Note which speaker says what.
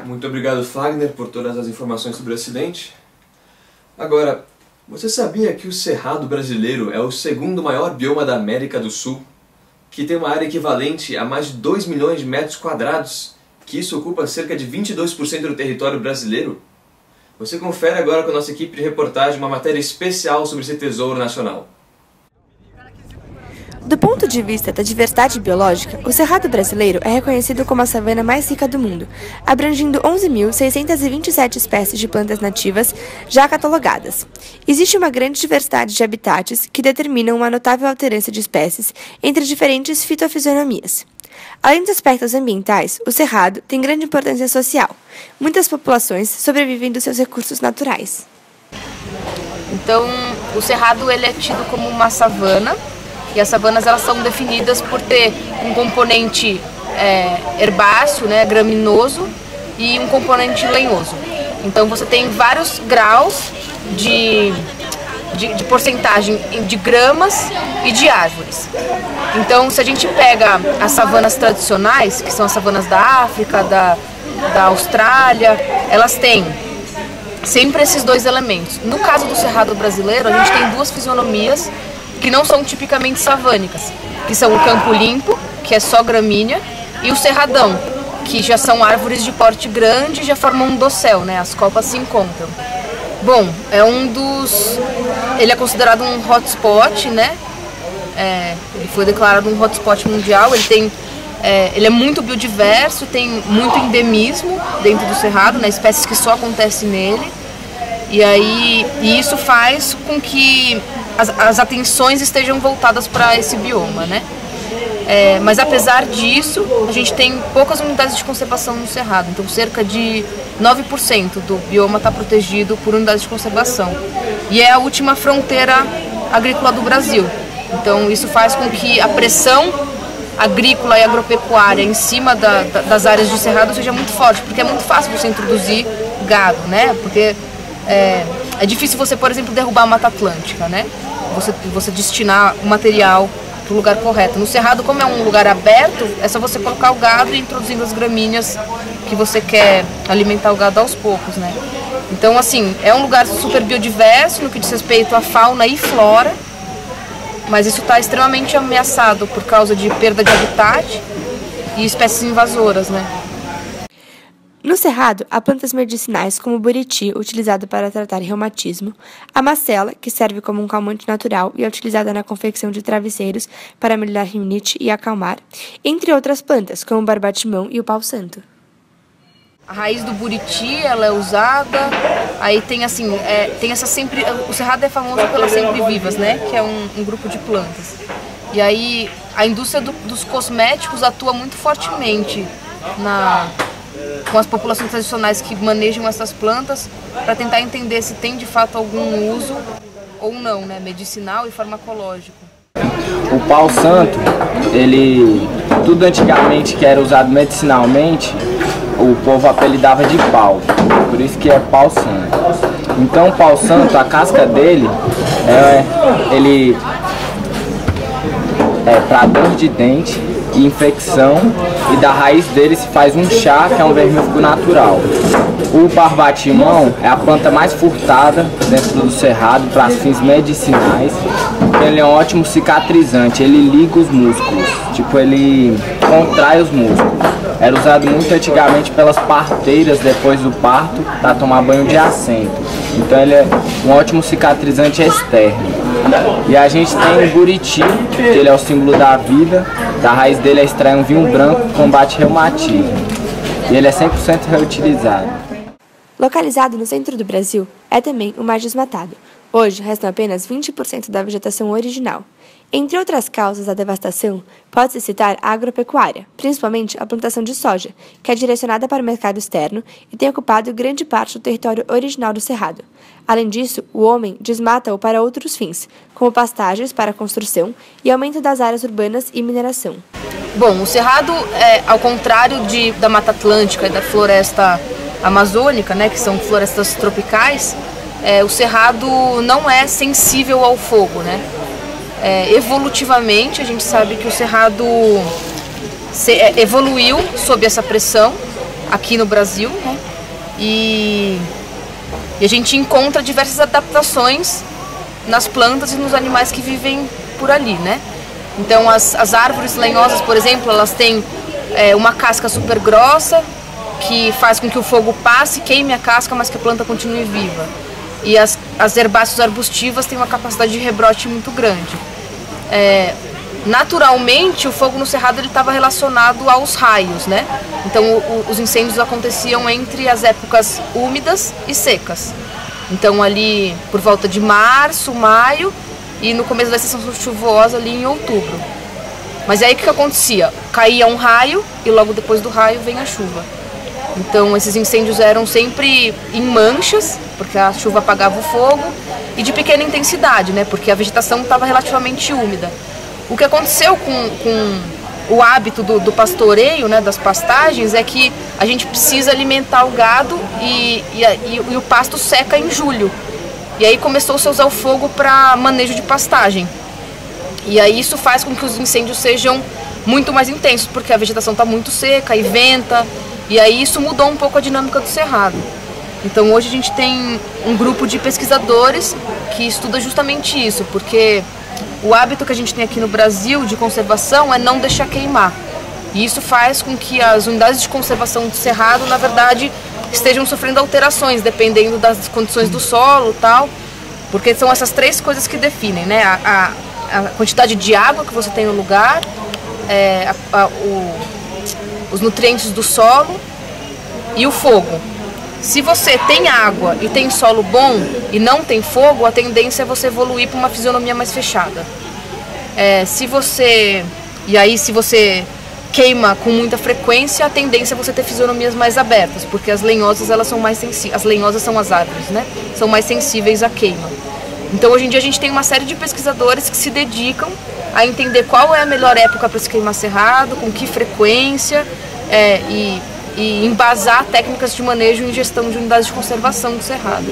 Speaker 1: Muito obrigado, Fagner, por todas as informações sobre o acidente. Agora, você sabia que o Cerrado brasileiro é o segundo maior bioma da América do Sul, que tem uma área equivalente a mais de 2 milhões de metros quadrados, que isso ocupa cerca de 22% do território brasileiro? Você confere agora com a nossa equipe de reportagem uma matéria especial sobre esse tesouro nacional.
Speaker 2: Do ponto de vista da diversidade biológica, o Cerrado brasileiro é reconhecido como a savana mais rica do mundo, abrangindo 11.627 espécies de plantas nativas já catalogadas. Existe uma grande diversidade de habitats que determinam uma notável alternância de espécies entre diferentes fitofisionomias. Além dos aspectos ambientais, o Cerrado tem grande importância social. Muitas populações sobrevivem dos seus recursos naturais.
Speaker 3: Então, o Cerrado ele é tido como uma savana. E as savanas elas são definidas por ter um componente herbáceo, né, graminoso, e um componente lenhoso. Então você tem vários graus de porcentagem de gramas e de árvores. Então se a gente pega as savanas tradicionais, que são as savanas da África, da Austrália, elas têm sempre esses dois elementos. No caso do Cerrado brasileiro, a gente tem duas fisionomias que não são tipicamente savânicas, que são o campo limpo, que é só gramínea, e o cerradão, que já são árvores de porte grande e já formam um dossel, né? As copas se encontram. Bom, ele é considerado um hotspot, né? Ele foi declarado um hotspot mundial, ele é muito biodiverso, tem muito endemismo dentro do Cerrado, né? Espécies que só acontecem nele. E isso faz com que as atenções estejam voltadas para esse bioma, né? Mas apesar disso, a gente tem poucas unidades de conservação no Cerrado, então cerca de 9% do bioma está protegido por unidades de conservação. E é a última fronteira agrícola do Brasil, então isso faz com que a pressão agrícola e agropecuária em cima das áreas de Cerrado seja muito forte, porque é muito fácil você introduzir gado, né? Porque é difícil você, por exemplo, derrubar a Mata Atlântica, né? Você destinar o material para o lugar correto. No Cerrado, como é um lugar aberto, é só você colocar o gado e introduzindo as gramíneas que você quer alimentar o gado aos poucos, né? Então, assim, é um lugar super biodiverso no que diz respeito à fauna e flora, mas isso está extremamente ameaçado por causa de perda de habitat e espécies invasoras, né?
Speaker 2: No Cerrado, há plantas medicinais como o buriti, utilizado para tratar reumatismo, a macela, que serve como um calmante natural e é utilizada na confecção de travesseiros para melhorar rinite e acalmar, entre outras plantas, como o barbatimão e o pau-santo.
Speaker 3: A raiz do buriti, ela é usada, aí tem assim, o Cerrado é famoso pelas sempre-vivas, né, que é um grupo de plantas. E aí a indústria dos cosméticos atua muito fortemente com as populações tradicionais que manejam essas plantas para tentar entender se tem de fato algum uso ou não, né, medicinal e farmacológico.
Speaker 4: O pau-santo, tudo antigamente que era usado medicinalmente, o povo apelidava de pau, por isso que é pau-santo. Então o pau-santo, a casca dele, ele é para dor de dente e infecção, e da raiz dele se faz um chá, que é um vermífugo natural. O barbatimão é a planta mais furtada dentro do Cerrado para fins medicinais, porque ele é um ótimo cicatrizante, ele liga os músculos, ele contrai os músculos. Era usado muito antigamente pelas parteiras depois do parto para tomar banho de assento. Então ele é um ótimo cicatrizante externo. E a gente tem o buriti, que ele é o símbolo da vida. Da raiz dele é extrair um vinho branco que combate reumatismo. E ele é 100% reutilizado.
Speaker 2: Localizado no centro do Brasil, é também o mais desmatado. Hoje, restam apenas 20% da vegetação original. Entre outras causas da devastação, pode-se citar a agropecuária, principalmente a plantação de soja, que é direcionada para o mercado externo e tem ocupado grande parte do território original do Cerrado. Além disso, o homem desmata-o para outros fins, como pastagens para construção e aumento das áreas urbanas e mineração.
Speaker 3: Bom, o Cerrado, ao contrário da Mata Atlântica e da floresta amazônica, né, que são florestas tropicais, o Cerrado não é sensível ao fogo, né? Evolutivamente, a gente sabe que o Cerrado evoluiu sob essa pressão aqui no Brasil, né? E a gente encontra diversas adaptações nas plantas e nos animais que vivem por ali, né? Então as árvores lenhosas, por exemplo, elas têm uma casca super grossa que faz com que o fogo passe, queime a casca, mas que a planta continue viva. E as herbáceas arbustivas têm uma capacidade de rebrote muito grande. Naturalmente, o fogo no cerrado estava relacionado aos raios, né? Então os incêndios aconteciam entre as épocas úmidas e secas. Então ali por volta de março, maio e no começo da estação chuvosa ali em outubro. Mas aí o que acontecia? Caía um raio e logo depois do raio vem a chuva. Então esses incêndios eram sempre em manchas, porque a chuva apagava o fogo, e de pequena intensidade, né? Porque a vegetação estava relativamente úmida. O que aconteceu com o hábito do pastoreio, né, das pastagens, é que a gente precisa alimentar o gado e o pasto seca em julho. E aí começou-se a usar o fogo para manejo de pastagem. E aí isso faz com que os incêndios sejam muito mais intensos, porque a vegetação está muito seca e venta, e aí isso mudou um pouco a dinâmica do cerrado. Então hoje a gente tem um grupo de pesquisadores que estuda justamente isso, porque o hábito que a gente tem aqui no Brasil de conservação é não deixar queimar. E isso faz com que as unidades de conservação do cerrado, na verdade, estejam sofrendo alterações, dependendo das condições do solo e tal, porque são essas três coisas que definem, né? A quantidade de água que você tem no lugar, os nutrientes do solo e o fogo. Se você tem água e tem solo bom e não tem fogo, a tendência é você evoluir para uma fisionomia mais fechada. Se você queima com muita frequência, a tendência é você ter fisionomias mais abertas, porque as lenhosas elas são mais sensíveis. As lenhosas são as árvores, né? São mais sensíveis à queima. Então hoje em dia a gente tem uma série de pesquisadores que se dedicam a entender qual é a melhor época para se queimar cerrado, com que frequência e embasar técnicas de manejo e gestão de unidades de conservação do cerrado.